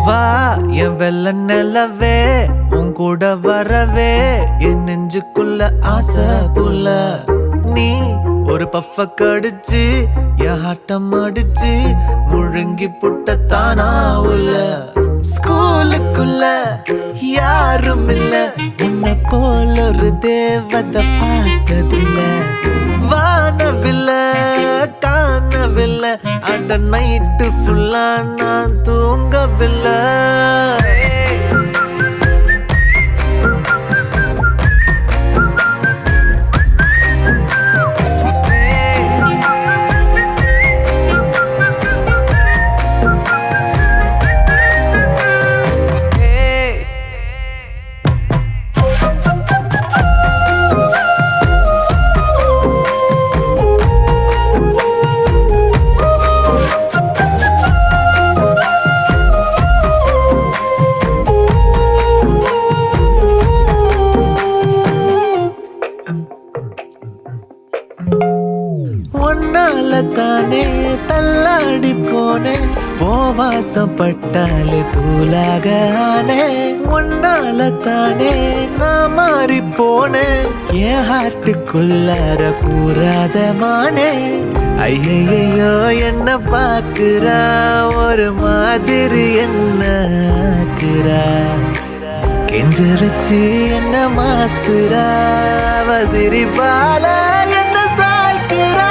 வா என் வெள்ள நிலவே உன் கூட வரவே என் நெஞ்சுக்குள்ள ஆசை புள்ள நீ ஒரு பஃப கடிச்சு என் ஹாட்டம் அடிச்சு முழுங்கி புட்ட தானா உள்ள ஸ்கூலுக்குள்ள யாரும் இல்ல உன்னை போல ஒரு தேவதை பார்த்ததில்ல வானவில்ல காணவில்லை அந்த நைட்டு ஃபுல்லா நான் தூங்கவில்லை ஒன்னால தானே தள்ளாடி போனேன் ஓ வாசம் பட்டாலே தூளாக ஆனே ஒன்னால தானே நான் மாறி போனேன் என் ஹார்ட்டுக்குள்ளார கூறாத மானே ஐயையோ என்ன பாக்குறா ஒரு மாதிரி என்ன ஆக்குறா கெஞ்சரிச்சு என்ன மாத்துறா அவ சிரிப்பால என்ன சாய்க்கிறா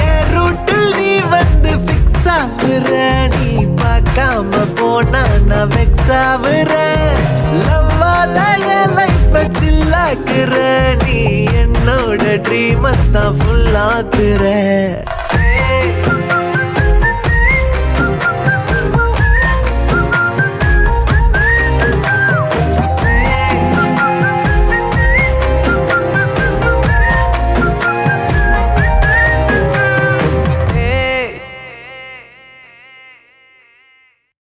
என் ரூட்டில் நீ வந்து ஃபிக்ஸ் ஆகுற நீ பார்க்காம போனா நான் வெக்ஸ் ஆகுற லவ்வால என் லைஃப சில்லாக்குற நீ என்னோட ட்ரீம் தான் ஃபுல் ஆக்குற